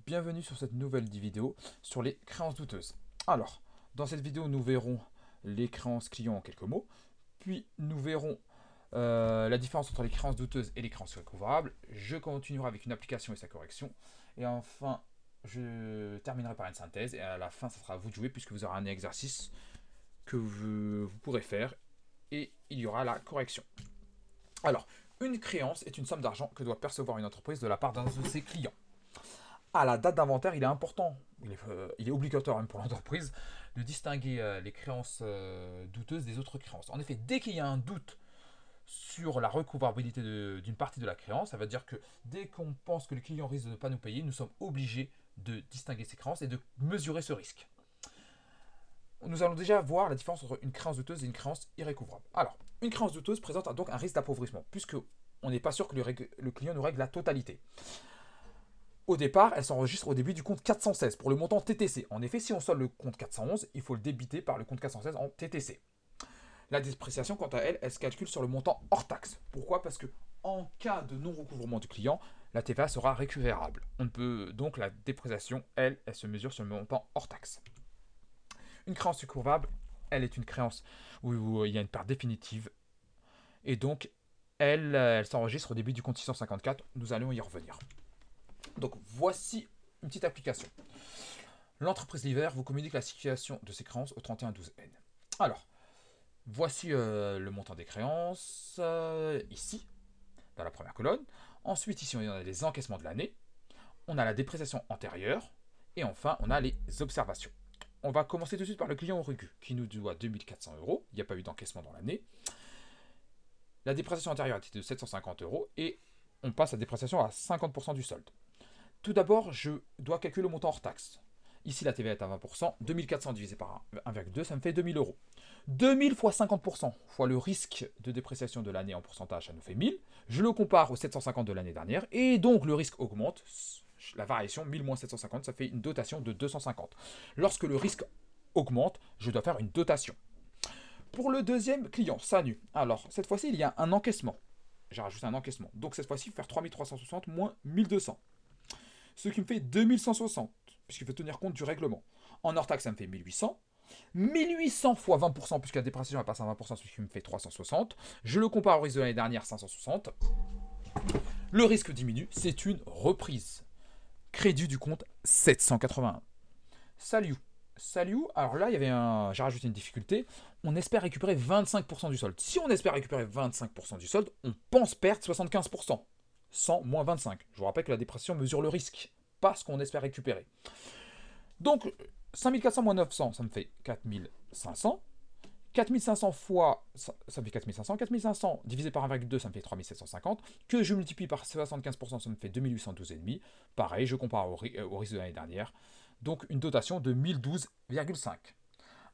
bienvenue sur cette nouvelle vidéo sur les créances douteuses. Alors, dans cette vidéo, nous verrons les créances clients en quelques mots, puis nous verrons la différence entre les créances douteuses et les créances recouvrables. Je continuerai avec une application et sa correction. Et enfin, je terminerai par une synthèse. Et à la fin, ça sera à vous de jouer puisque vous aurez un exercice que vous pourrez faire et il y aura la correction. Alors, une créance est une somme d'argent que doit percevoir une entreprise de la part d'un de ses clients. À la date d'inventaire, il est important, il est obligatoire même pour l'entreprise, de distinguer les créances douteuses des autres créances. En effet, dès qu'il y a un doute sur la recouvrabilité d'une partie de la créance, ça veut dire que dès qu'on pense que le client risque de ne pas nous payer, nous sommes obligés de distinguer ces créances et de mesurer ce risque. Nous allons déjà voir la différence entre une créance douteuse et une créance irrécouvrable. Alors, une créance douteuse présente donc un risque d'appauvrissement, puisque on n'est pas sûr que le client nous règle la totalité. Au départ, elle s'enregistre au début du compte 416 pour le montant TTC. En effet, si on solde le compte 411, il faut le débiter par le compte 416 en TTC. La dépréciation, quant à elle, elle se calcule sur le montant hors taxe. Pourquoi? Parce que en cas de non-recouvrement du client, la TVA sera récupérable. On peut donc la dépréciation, elle se mesure sur le montant hors taxe. Une créance recouvrable, elle est une créance où il y a une part définitive et donc elle s'enregistre au début du compte 654. Nous allons y revenir. Donc voici une petite application. L'entreprise l'hiver vous communique la situation de ses créances au 31/12/N. Alors, voici le montant des créances, ici, dans la première colonne. Ensuite, ici, on a les encaissements de l'année. On a la dépréciation antérieure. Et enfin, on a les observations. On va commencer tout de suite par le client Rugu, qui nous doit 2400 euros. Il n'y a pas eu d'encaissement dans l'année. La dépréciation antérieure était de 750 euros. Et on passe à la dépréciation à 50% du solde. Tout d'abord, je dois calculer le montant hors taxe. Ici, la TVA est à 20%. 2400 divisé par 1,2, ça me fait 2000 euros. 2000 fois 50% fois le risque de dépréciation de l'année en pourcentage, ça nous fait 1000. Je le compare aux 750 de l'année dernière. Et donc, le risque augmente. La variation, 1000 moins 750, ça fait une dotation de 250. Lorsque le risque augmente, je dois faire une dotation. Pour le deuxième client, SANU. Alors, cette fois-ci, il y a un encaissement. J'ai rajouté un encaissement. Donc, cette fois-ci, il faut faire 3360 moins 1200. Ce qui me fait 2160, puisqu'il faut tenir compte du règlement. En hors taxe, ça me fait 1800. 1800 fois 20%, puisque la dépréciation passe à 20%, ce qui me fait 360. Je le compare au risque de l'année dernière, 560. Le risque diminue, c'est une reprise. Crédit du compte 781. Salut. Salut. Alors là, j'ai rajouté une difficulté. On espère récupérer 25% du solde. Si on espère récupérer 25% du solde, on pense perdre 75%. 100 moins 25. Je vous rappelle que la dépréciation mesure le risque, pas ce qu'on espère récupérer. Donc, 5400 moins 900, ça me fait 4500. 4500 fois, ça me fait 4500. 4500 divisé par 1,2, ça me fait 3750. Que je multiplie par 75%, ça me fait 2812,5. Pareil, je compare au risque de l'année dernière. Donc, une dotation de 1012,5.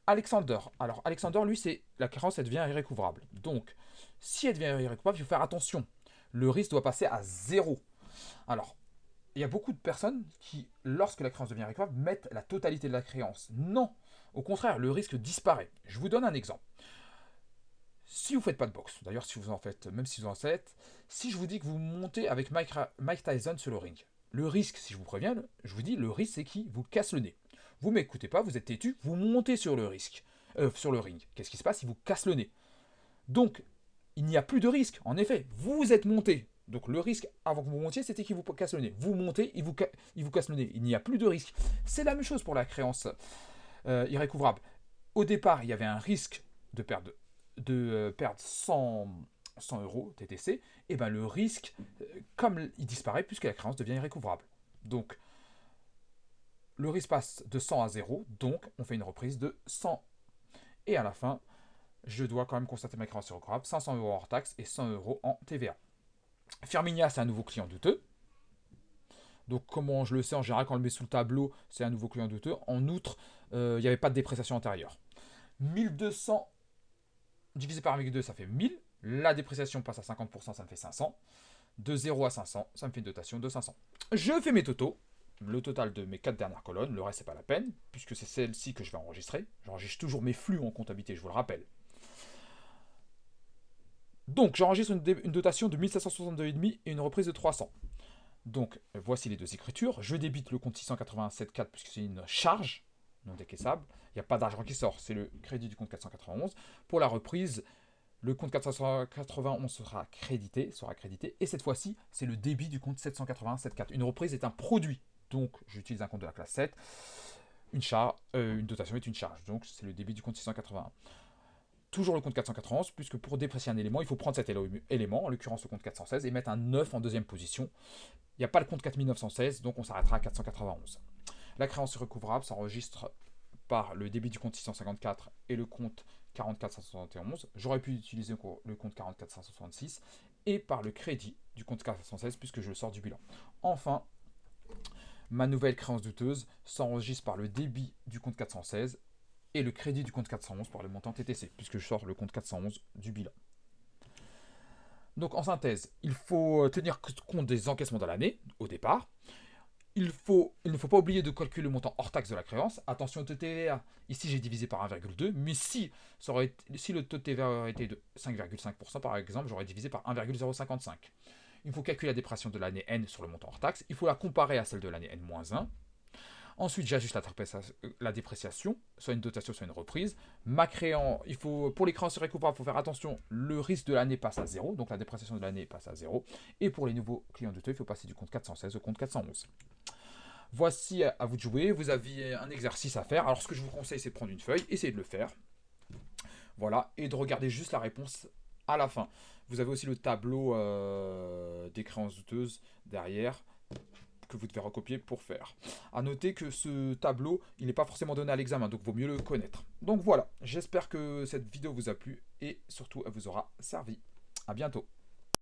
Alexander. Alors, Alexander, lui, c'est la créance, elle devient irrécouvrable. Donc, si elle devient irrécouvrable, il faut faire attention. Le risque doit passer à 0. Alors, il y a beaucoup de personnes qui, lorsque la créance devient irrécouvrable, mettent la totalité de la créance. Non, au contraire, le risque disparaît. Je vous donne un exemple. Si vous ne faites pas de boxe, d'ailleurs si vous en faites, même si vous en faites, si je vous dis que vous montez avec Mike Tyson sur le ring, le risque, si je vous préviens, je vous dis, le risque c'est qu'il vous casse le nez. Vous ne m'écoutez pas, vous êtes têtu, vous montez sur le ring. Qu'est-ce qui se passe? Il vous casse le nez. Donc, il n'y a plus de risque. En effet, vous êtes monté. Donc le risque avant que vous montiez, c'était qu'il vous casse le nez. Vous montez, il vous casse le nez. Il n'y a plus de risque. C'est la même chose pour la créance irrécouvrable. Au départ, il y avait un risque de perdre 100 euros TTC. Et bien le risque, comme il disparaît, puisque la créance devient irrécouvrable. Donc le risque passe de 100 à 0. Donc on fait une reprise de 100. Et à la fin, je dois quand même constater ma créance irrécouvrable, 500 euros hors taxe et 100 euros en TVA. Firminia, c'est un nouveau client douteux. Donc, comment je le sais, en général, quand on le met sous le tableau, c'est un nouveau client douteux. En outre, il n'y avait pas de dépréciation antérieure. 1200 divisé par 1,2, ça fait 1000. La dépréciation passe à 50%, ça me fait 500. De 0 à 500, ça me fait une dotation de 500. Je fais mes totaux. Le total de mes 4 dernières colonnes. Le reste, c'est pas la peine, puisque c'est celle-ci que je vais enregistrer. J'enregistre toujours mes flux en comptabilité, je vous le rappelle. Donc, j'enregistre une dotation de 1762,5 et une reprise de 300. Donc, voici les deux écritures. Je débite le compte 687.4 puisque c'est une charge non décaissable. Il n'y a pas d'argent qui sort, c'est le crédit du compte 491. Pour la reprise, le compte 491 sera crédité, et cette fois-ci, c'est le débit du compte 787.4. Une reprise est un produit, donc j'utilise un compte de la classe 7. Une dotation est une charge, donc c'est le débit du compte 681. Toujours le compte 491, puisque pour déprécier un élément, il faut prendre cet élément, en l'occurrence le compte 416, et mettre un 9 en deuxième position. Il n'y a pas le compte 4916, donc on s'arrêtera à 491. La créance recouvrable s'enregistre par le débit du compte 654 et le compte 4471. J'aurais pu utiliser le compte 4466 et par le crédit du compte 416 puisque je le sors du bilan. Enfin, ma nouvelle créance douteuse s'enregistre par le débit du compte 416 et le crédit du compte 411 par le montant TTC puisque je sors le compte 411 du bilan. Donc en synthèse, il faut tenir compte des encaissements de l'année au départ. Il ne faut pas oublier de calculer le montant hors taxe de la créance. Attention au taux de TVA. Ici, j'ai divisé par 1,2. Mais si le taux de TVA aurait été de 5,5%, par exemple, j'aurais divisé par 1,055. Il faut calculer la dépression de l'année N sur le montant hors taxe. Il faut la comparer à celle de l'année N-1. Ensuite, j'ajuste la dépréciation, soit une dotation, soit une reprise. Pour les créances récupérables, il faut faire attention, le risque de l'année passe à 0, donc la dépréciation de l'année passe à 0. Et pour les nouveaux clients douteux, il faut passer du compte 416 au compte 411. Voici à vous de jouer, vous aviez un exercice à faire. Alors ce que je vous conseille, c'est de prendre une feuille, essayez de le faire. Voilà, et de regarder juste la réponse à la fin. Vous avez aussi le tableau des créances douteuses derrière que vous devez recopier pour faire. A noter que ce tableau, il n'est pas forcément donné à l'examen, donc il vaut mieux le connaître. Donc voilà, j'espère que cette vidéo vous a plu et surtout elle vous aura servi. A bientôt.